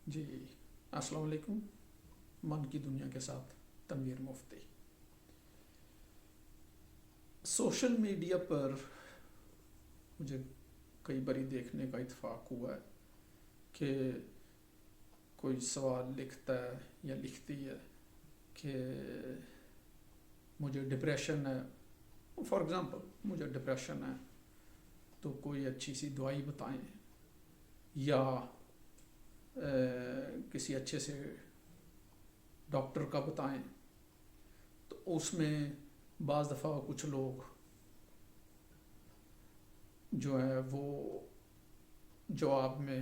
جی السلام علیکم. من کی دنیا کے ساتھ تنویر مفتی. سوشل میڈیا پر مجھے کئی باری دیکھنے کا اتفاق ہوا ہے کہ کوئی سوال لکھتا ہے یا لکھتی ہے کہ مجھے ڈپریشن ہے. فار ایگزامپل مجھے ڈپریشن ہے تو کوئی اچھی سی دوائی بتائیں یا کسی اچھے سے ڈاکٹر کا بتائیں. تو اس میں بعض دفعہ کچھ لوگ جو ہے وہ جواب میں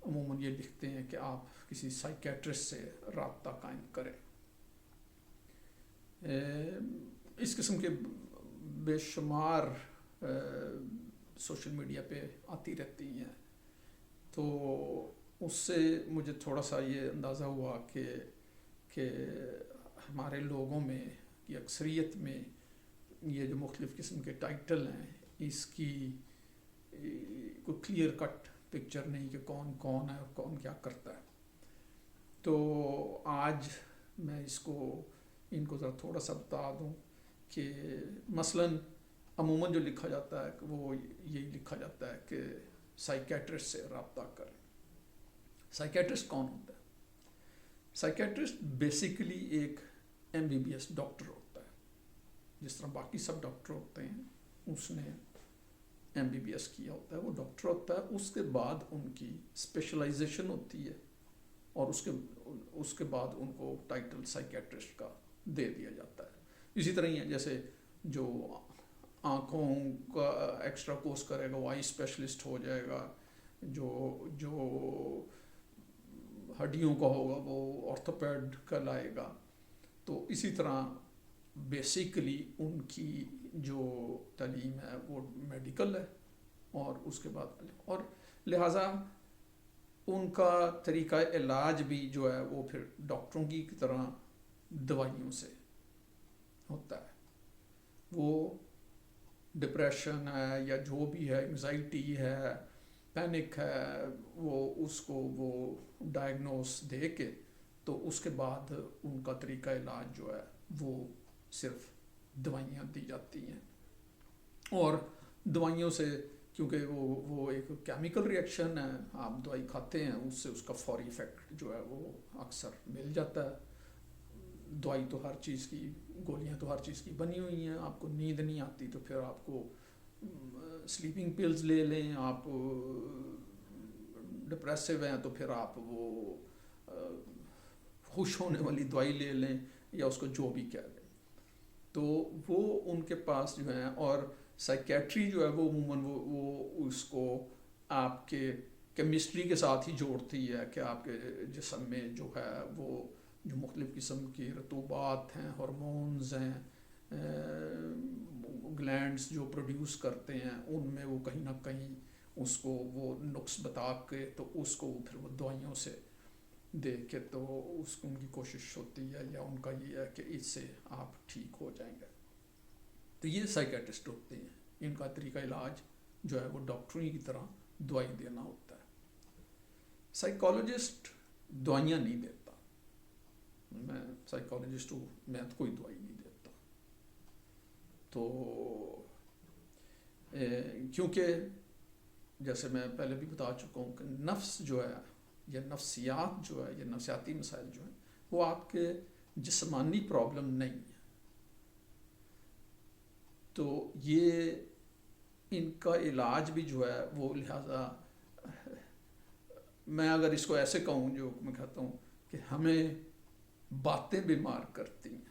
عموماً یہ لکھتے ہیں کہ آپ کسی سائیکیٹرسٹ سے رابطہ قائم کریں. اس قسم کے بے شمار سوشل میڈیا پہ آتی رہتی ہیں. تو اس سے مجھے تھوڑا سا یہ اندازہ ہوا کہ ہمارے لوگوں میں کی اکثریت میں یہ جو مختلف قسم کے ٹائٹل ہیں اس کی کوئی کلیئر کٹ پکچر نہیں کہ کون کون ہے اور کون کیا کرتا ہے. تو آج میں ان کو ذرا تھوڑا سا بتا دوں کہ مثلاً عموماً جو لکھا جاتا ہے وہ یہی لکھا جاتا ہے کہ سائیکیٹرسٹ سے رابطہ کریں. سائیکیٹرسٹ کون ہوتا ہے؟ سائیکیٹرسٹ بیسیکلی ایک MBBS ڈاکٹر ہوتا ہے. جس طرح باقی سب ڈاکٹر ہوتے ہیں اس نے MBBS کیا ہوتا ہے, وہ ڈاکٹر ہوتا ہے. اس کے بعد ان کی اسپیشلائزیشن ہوتی ہے اور اس کے بعد ان کو ٹائٹل سائیکیٹرسٹ کا دے دیا جاتا ہے. اسی طرح ہی ہے جیسے جو آنکھوں کا ایکسٹرا کورس کرے گا وہ آئی اسپیشلسٹ ہو جائے گا, جو ہڈیوں کا ہوگا وہ آرتھوپیڈ کہلائے گا. تو اسی طرح بیسیکلی ان کی جو تعلیم ہے وہ میڈیکل ہے اور اس کے بعد اور لہٰذا ان کا طریقہ علاج بھی جو ہے وہ پھر ڈاکٹروں کی طرح دوائیوں سے ہوتا ہے. وہ ڈپریشن ہے یا جو بھی ہے, انگزائٹی ہے, پینک ہے, اس کو وہ ڈائگنوس دے کے تو اس کے بعد ان کا طریقہ علاج جو ہے وہ صرف دوائیاں دی جاتی ہیں. اور دوائیوں سے کیونکہ وہ ایک کیمیکل ری ایکشن ہے, آپ دوائی کھاتے ہیں اس سے اس کا فوری ایفیکٹ جو ہے وہ اکثر مل جاتا ہے. دوائی تو ہر چیز کی, گولیاں تو ہر چیز کی بنی ہوئی ہیں. آپ کو نیند نہیں آتی تو پھر آپ کو سلیپنگ پلز لے لیں, آپ ڈپریسو ہیں تو پھر آپ وہ خوش ہونے والی دوائی لے لیں یا اس کو جو بھی کہہ لیں. تو وہ ان کے پاس جو ہے, اور سائیکیٹری جو ہے وہ عموماً وہ اس کو آپ کے کیمسٹری کے ساتھ ہی جوڑتی ہے کہ آپ کے جسم میں جو ہے وہ جو مختلف قسم کی رطوبات ہیں, ہارمونز ہیں, گلینڈز جو پروڈیوس کرتے ہیں ان میں وہ کہیں نہ کہیں اس کو وہ نقص بتا کے تو اس کو پھر وہ دوائیوں سے دے کے تو اس کو ان کی کوشش ہوتی ہے یا ان کا یہ ہے کہ اس سے آپ ٹھیک ہو جائیں گے. تو یہ سائیکیٹرسٹ ہوتے ہیں, ان کا طریقہ علاج جو ہے وہ ڈاکٹری کی طرح دوائی دینا ہوتا ہے. سائیکالوجسٹ دوائیاں نہیں دیتا. میں سائیکالوجسٹ ہوں, میں تو کوئی دوائی نہیں دیتا. تو کیونکہ جیسے میں پہلے بھی بتا چکا ہوں کہ نفس جو ہے یا نفسیات جو ہے یا نفسیاتی مسائل جو ہیں وہ آپ کے جسمانی پرابلم نہیں ہے. تو یہ ان کا علاج بھی جو ہے وہ لہٰذا میں اگر اس کو ایسے کہوں جو میں کہتا ہوں کہ ہمیں باتیں بیمار کرتی ہیں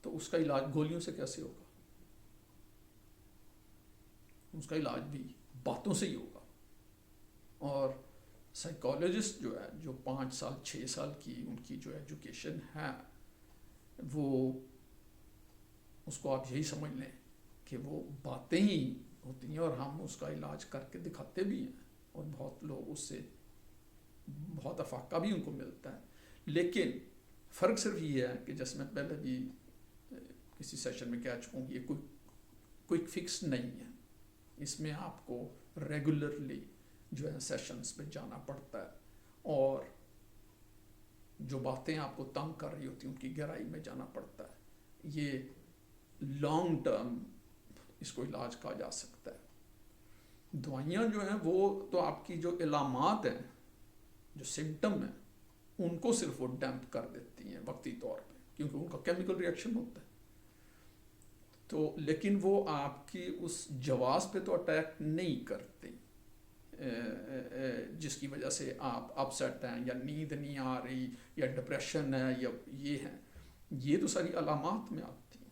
تو اس کا علاج گولیوں سے کیسے ہوگا؟ اس کا علاج بھی باتوں سے ہی ہوگا. اور سائیکالوجسٹ جو ہے جو 5 سال 6 سال کی ان کی جو ایجوکیشن ہے وہ اس کو آپ یہی سمجھ لیں کہ وہ باتیں ہی ہوتی ہیں اور ہم اس کا علاج کر کے دکھاتے بھی ہیں اور بہت لوگ اس سے بہت افاقہ بھی ان کو ملتا ہے. لیکن فرق صرف یہ ہے کہ جیسے میں پہلے بھی کسی سیشن میں کہہ چکا ہوں یہ کوئی کوئک فکس نہیں ہے. اس میں آپ کو ریگولرلی جو ہے سیشنز پہ جانا پڑتا ہے، اور جو باتیں آپ کو تنگ کر رہی ہوتی ہیں ان کی گہرائی میں جانا پڑتا ہے. یہ لانگ ٹرم اس کو علاج کہا جا سکتا ہے. دوائیاں جو ہیں وہ تو آپ کی جو علامات ہیں، جو سمٹم ہیں، ان کو صرف وہ ڈیمپ کر دیتی ہیں وقتی طور پہ، کیونکہ ان کا کیمیکل ریئیکشن ہوتا ہے. تو لیکن وہ آپ کی اس جواز پہ تو اٹیک نہیں کرتی جس کی وجہ سے آپ اپسیٹ ہیں، یا نیند نہیں آ رہی، یا ڈپریشن ہے، یا یہ ہے. یہ تو ساری علامات میں آتی ہیں.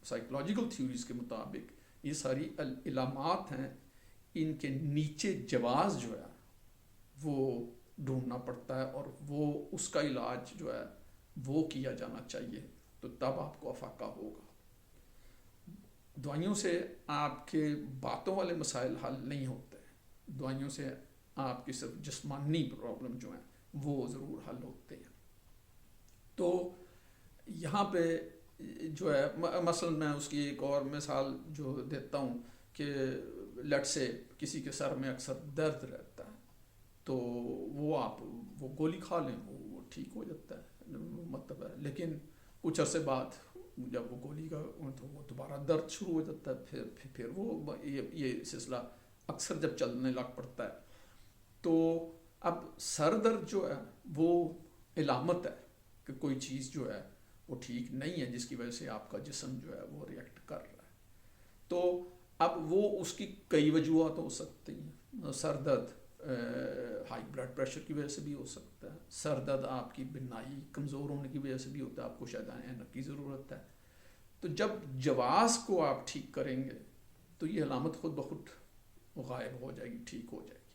سائیکولوجیکل تھیوریز کے مطابق یہ ساری علامات ہیں. ان کے نیچے جواز جو ہے وہ ڈھونڈنا پڑتا ہے، اور وہ اس کا علاج جو ہے وہ کیا جانا چاہیے. تو تب آپ کو افاقہ ہوگا. دوائیوں سے آپ کے باتوں والے مسائل حل نہیں ہوتے. دوائیوں سے آپ کی صرف جسمانی پرابلم جو ہیں وہ ضرور حل ہوتے ہیں. تو یہاں پہ جو ہے مثلا میں اس کی ایک اور مثال جو دیتا ہوں کہ لٹ سے کسی کے سر میں اکثر درد رہتا ہے، تو وہ گولی کھا لیں، وہ ٹھیک ہو جاتا ہے، مطلب ہے. لیکن کچھ عرصے بعد جب وہ گولی کا تو وہ دوبارہ درد شروع ہو جاتا ہے. پھر وہ یہ سلسلہ اکثر جب چلنے لگ پڑتا ہے. تو اب سر درد جو ہے وہ علامت ہے کہ کوئی چیز جو ہے وہ ٹھیک نہیں ہے، جس کی وجہ سے آپ کا جسم جو ہے وہ ریئیکٹ کر رہا ہے. تو اب وہ اس کی کئی وجوہات ہو سکتی ہیں. سر درد ہائی بلڈ پریشر کی وجہ سے بھی ہو سکتا ہے. سر درد آپ کی بینائی کمزور ہونے کی وجہ سے بھی ہوتا ہے، آپ کو شاید اینک کی ضرورت ہے. تو جب جواز کو آپ ٹھیک کریں گے تو یہ علامت خود بخود غائب ہو جائے گی، ٹھیک ہو جائے گی.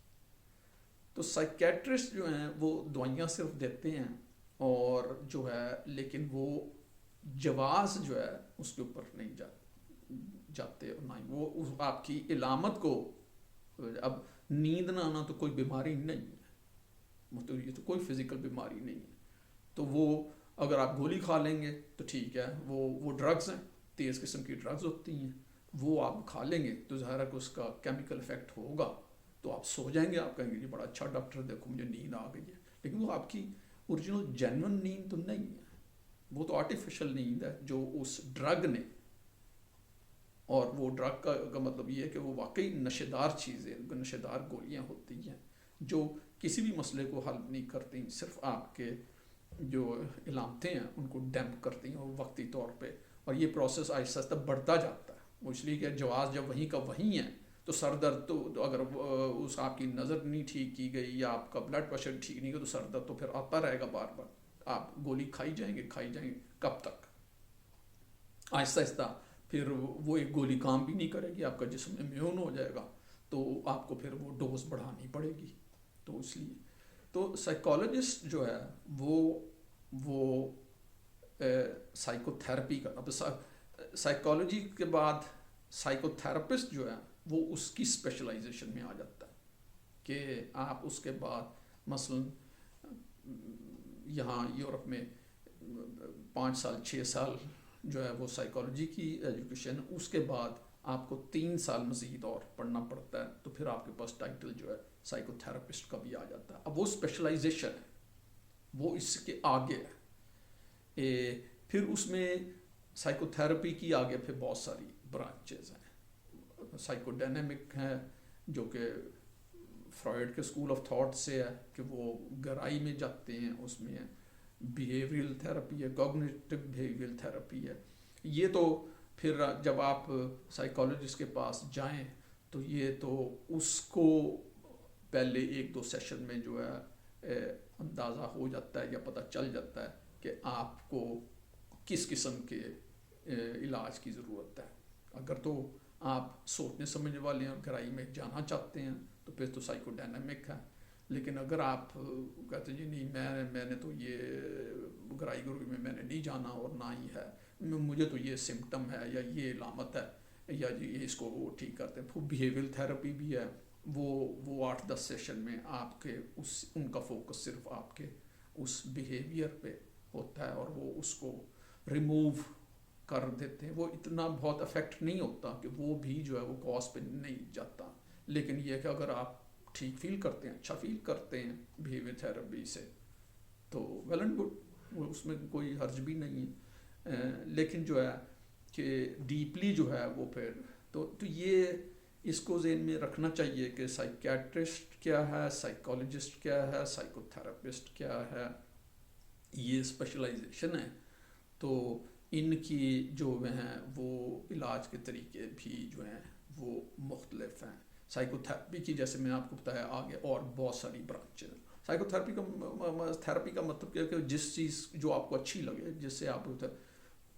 تو سائیکیٹرسٹ جو ہیں وہ دوائیاں صرف دیتے ہیں، اور جو ہے لیکن وہ جواز جو ہے اس کے اوپر نہیں جاتے، اور نہ ہی وہ آپ کی علامت کو. اب نیند نہ آنا تو کوئی بیماری نہیں ہے، مطلب یہ تو کوئی فزیکل بیماری نہیں ہے. تو وہ اگر آپ گولی کھا لیں گے تو ٹھیک ہے، وہ ڈرگز ہیں، تیز قسم کی ڈرگز ہوتی ہیں، وہ آپ کھا لیں گے تو ظاہر ہے کہ اس کا کیمیکل افیکٹ ہوگا. تو آپ سو جائیں گے، آپ کہیں گے یہ بڑا اچھا ڈاکٹر، دیکھو مجھے نیند آ گئی ہے. لیکن وہ آپ کی اوریجنل جینون نیند تو نہیں ہے، وہ تو آرٹیفیشل نیند ہے جو اس ڈرگ نے. اور وہ ڈرگ کا مطلب یہ ہے کہ وہ واقعی نشے دار چیزیں، نشے دار گولیاں ہوتی ہیں جو کسی بھی مسئلے کو حل نہیں کرتی، صرف آپ کے جو علامتیں ہیں ان کو ڈیمپ کرتی ہیں، اور وقتی طور پہ. اور یہ پروسیس آہستہ آہستہ بڑھتا جاتا ہے. وہ اس لیے کہ جواز جب وہیں کا وہیں ہے تو سر درد تو اگر اس آپ کی نظر نہیں ٹھیک کی گئی، یا آپ کا بلڈ پریشر ٹھیک نہیں گیا، تو سر درد تو پھر آتا رہے گا بار بار. آپ گولی کھائی جائیں گے کب تک؟ آہستہ آہستہ پھر وہ ایک گولی کام بھی نہیں کرے گی، آپ کا جسم امیون ہو جائے گا، تو آپ کو پھر وہ ڈوز بڑھانی پڑے گی. تو اس لیے تو سائیکالوجسٹ جو ہے وہ سائیکو تھراپی کا، اب سائیکالوجی کے بعد سائیکو تھراپسٹ جو ہے وہ اس کی اسپیشلائزیشن میں آ جاتا ہے کہ آپ اس کے بعد مثلا یہاں یورپ میں 5 سال 6 سال جو ہے وہ سائیکالوجی کی ایجوکیشن، اس کے بعد آپ کو 3 سال مزید اور پڑھنا پڑتا ہے. تو پھر آپ کے پاس ٹائٹل جو ہے سائیکو تھراپسٹ کا بھی آ جاتا ہے. اب وہ اسپیشلائزیشن ہے، وہ اس کے آگے ہے. پھر اس میں سائیکو تھراپی کی آگے پھر بہت ساری برانچز ہیں. سائیکو ڈائنامک ہے جو کہ فرائڈ کے اسکول آف تھاٹ سے ہے کہ وہ گہرائی میں جاتے ہیں. اس میں بیہیویئرل تھراپی ہے، کوگنیٹو بیہیویئرل تھراپی ہے. یہ تو پھر جب آپ سائیکالوجسٹ کے پاس جائیں تو یہ تو اس کو پہلے 1-2 سیشن میں جو ہے اندازہ ہو جاتا ہے یا پتہ چل جاتا ہے کہ آپ کو کس قسم کے علاج کی ضرورت ہے. اگر تو آپ سوچنے سمجھنے والے ہیں اور گہرائی میں جانا چاہتے ہیں تو پھر تو سائیکو ڈائنامک ہے. لیکن اگر آپ کہتے ہیں جی نہیں میں نے تو یہ گہرائی میں نے نہیں جانا اور نہ ہی ہے، مجھے تو یہ سمٹم ہے یا یہ علامت ہے یا یہ اس کو وہ ٹھیک کرتے ہیں. پھر بیہیویئرل تھراپی بھی ہے، وہ 8-10 سیشن میں آپ کے ان کا فوکس صرف آپ کے اس بیہیویئر پہ ہوتا ہے اور وہ اس کو ریموو کر دیتے ہیں. وہ اتنا بہت افیکٹ نہیں ہوتا کہ وہ بھی جو ہے وہ کاز پہ نہیں جاتا، لیکن یہ کہ اگر آپ ٹھیک فیل کرتے ہیں، اچھا فیل کرتے ہیں بیہیویئر تھراپی سے، تو ویل اینڈ گڈ، اس میں کوئی حرج بھی نہیں ہے. لیکن جو ہے کہ ڈیپلی جو ہے وہ پھر تو یہ اس کو ذہن میں رکھنا چاہیے کہ سائیکیٹرسٹ کیا ہے، سائیکالوجسٹ کیا ہے، سائیکو تھراپسٹ کیا ہے، یہ اسپیشلائزیشن ہے. تو ان کی جو ہیں وہ علاج کے طریقے بھی جو ہیں وہ مختلف ہیں. سائیکو تھراپی کی جیسے میں نے آپ کو بتایا آگے اور بہت ساری برانچز. سائیکو تھراپی کا مطلب کیا ہے کہ جس چیز جو آپ کو اچھی لگے، جس سے آپ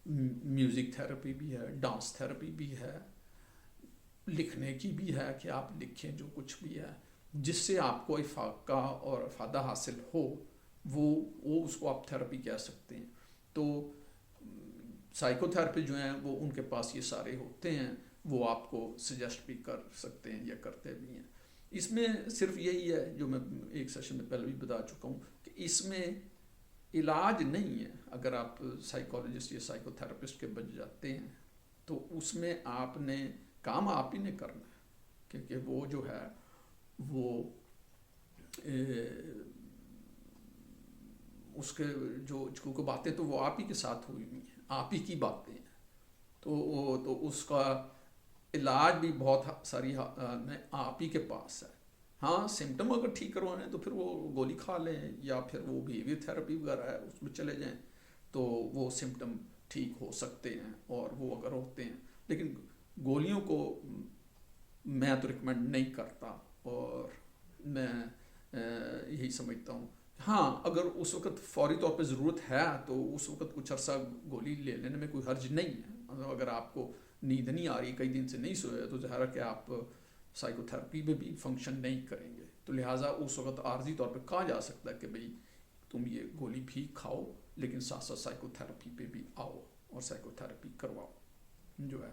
میوزک تھراپی بھی ہے، ڈانس تھراپی بھی ہے، لکھنے کی بھی ہے کہ آپ لکھیں جو کچھ بھی ہے جس سے آپ کو افاقہ اور افادہ حاصل ہو، وہ اس کو آپ تھراپی کہہ سکتے ہیں. تو سائیکو تھراپی جو ہیں وہ ان کے پاس یہ سارے ہوتے ہیں، وہ آپ کو سجیسٹ بھی کر سکتے ہیں یا کرتے بھی ہیں. اس میں صرف یہی ہے جو میں ایک سیشن میں پہلے بھی بتا چکا ہوں کہ اس میں علاج نہیں ہے. اگر آپ سائیکالوجسٹ یا سائیکو تھراپسٹ کے بن جاتے ہیں تو اس میں آپ نے کام آپ ہی نے کرنا ہے، کیونکہ وہ جو ہے وہ اس کے جو باتیں تو وہ آپ ہی کے ساتھ ہوئی ہوئی ہیں، آپ ہی کی باتیں ہیں. تو اس کا علاج بھی بہت ساری آپ ہی کے پاس ہے. ہاں سمٹم اگر ٹھیک کروانے ہیں تو پھر وہ گولی کھا لیں یا پھر وہ بیہیویئر تھراپی وغیرہ ہے اس میں چلے جائیں تو وہ سمٹم ٹھیک ہو سکتے ہیں اور وہ اگر ہوتے ہیں. لیکن گولیوں کو میں تو ریکمینڈ نہیں کرتا، اور میں یہی سمجھتا ہوں ہاں اگر اس وقت فوری طور پہ ضرورت ہے تو اس وقت کچھ عرصہ گولی لے لینے میں کوئی حرج نہیں ہے. اگر آپ کو نیند نہیں آ رہی، کئی دن سے نہیں سوئے، تو ظاہر ہے کہ آپ سائیکو تھراپی میں بھی فنکشن نہیں کریں گے. تو لہٰذا اس وقت عارضی طور پہ کہا جا سکتا ہے کہ بھئی تم یہ گولی بھی کھاؤ لیکن ساتھ ساتھ سائیکو تھراپی پہ بھی آؤ اور سائیکو تھراپی کرواؤ. جو ہے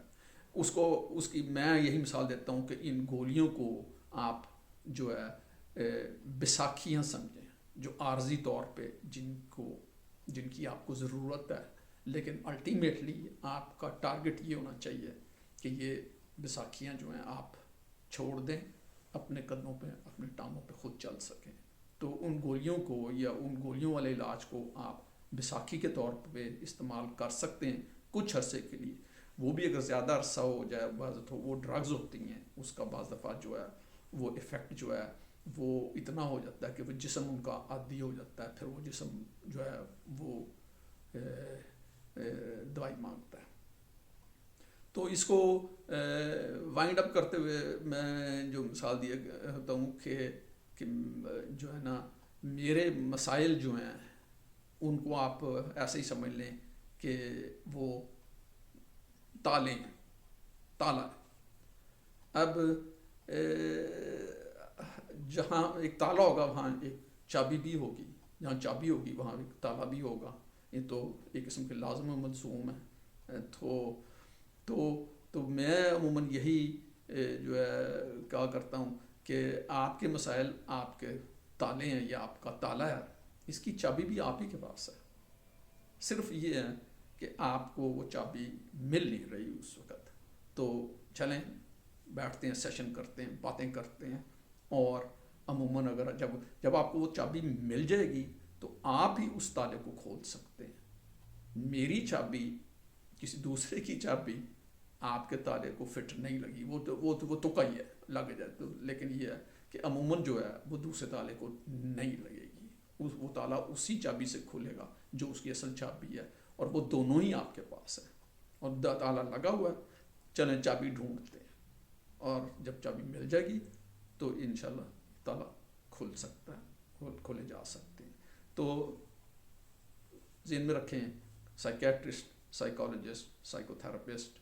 اس کی میں یہی مثال دیتا ہوں کہ ان گولیوں کو آپ جو ہے بیساکھیاں سمجھیں، جو عارضی طور پہ جن کی آپ کو ضرورت ہے، لیکن الٹیمیٹلی آپ کا ٹارگٹ یہ ہونا چاہیے کہ یہ بیساکھیاں جو ہیں آپ چھوڑ دیں، اپنے قدموں پہ اپنے ٹانگوں پہ خود چل سکیں. تو ان گولیوں کو یا ان گولیوں والے علاج کو آپ بیساکھی کے طور پہ استعمال کر سکتے ہیں کچھ عرصے کے لیے. وہ بھی اگر زیادہ عرصہ ہو جائے، بعض تو وہ ڈرگز ہوتی ہیں، اس کا بعض دفعہ جو ہے وہ ایفیکٹ جو ہے وہ اتنا ہو جاتا ہے کہ وہ جسم ان کا عادی ہو جاتا ہے، پھر وہ جسم جو ہے وہ دوائی مانگتا ہے. تو اس کو وائنڈ اپ کرتے ہوئے میں جو مثال دیا ہوتا ہوں کہ جو ہے نا میرے مسائل جو ہیں ان کو آپ ایسے ہی سمجھ لیں کہ وہ تالے ہیں، تالا ہے. اب جہاں ایک تالا ہوگا وہاں ایک چابی بھی ہوگی، جہاں چابی ہوگی وہاں ایک تالا بھی ہوگا. یہ تو ایک قسم کے لازم و ملزوم ہے. تو میں عموماً یہی جو ہے کہا کرتا ہوں کہ آپ کے مسائل آپ کے تالے ہیں یا آپ کا تالا ہے، اس کی چابی بھی آپ ہی کے پاس ہے. صرف یہ ہے کہ آپ کو وہ چابی مل نہیں رہی اس وقت. تو چلیں بیٹھتے ہیں، سیشن کرتے ہیں، باتیں کرتے ہیں، اور عموماً اگر جب آپ کو وہ چابی مل جائے گی تو آپ ہی اس تالے کو کھول سکتے ہیں. میری چابی، کسی دوسرے کی چابی آپ کے تالے کو فٹ نہیں لگی، وہ تو کئی ہے لگ جائے تو، لیکن یہ ہے کہ عموماً جو ہے وہ دوسرے تالے کو نہیں لگے گی. وہ تالا اسی چابی سے کھلے گا جو اس کی اصل چابی ہے، اور وہ دونوں ہی آپ کے پاس ہیں اور تالا لگا ہوا ہے. چلیں چابی ڈھونڈتے ہیں، اور جب چابی مل جائے گی تو انشاءاللہ تالا کھل سکتا ہے، کھولے جا سکتے ہیں. تو ذہن میں رکھیں سائیکیٹرسٹ، سائیکالوجسٹ، سائیکو تھراپسٹ،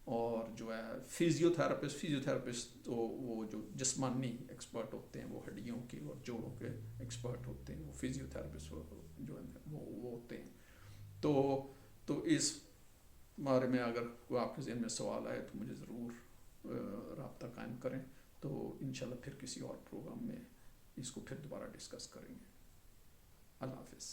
اور جو ہے فزیو تھراپسٹ تو وہ جو جسمانی ایکسپرٹ ہوتے ہیں، وہ ہڈیوں کے اور جوڑوں کے ایکسپرٹ ہوتے ہیں، وہ فزیو تھراپسٹ جو ہیں وہ ہوتے ہیں. تو اس بارے میں اگر کوئی آپ کے ذہن میں سوال آئے تو مجھے ضرور رابطہ قائم کریں. تو انشاءاللہ پھر کسی اور پروگرام میں اس کو پھر دوبارہ ڈسکس کریں گے. اللہ حافظ.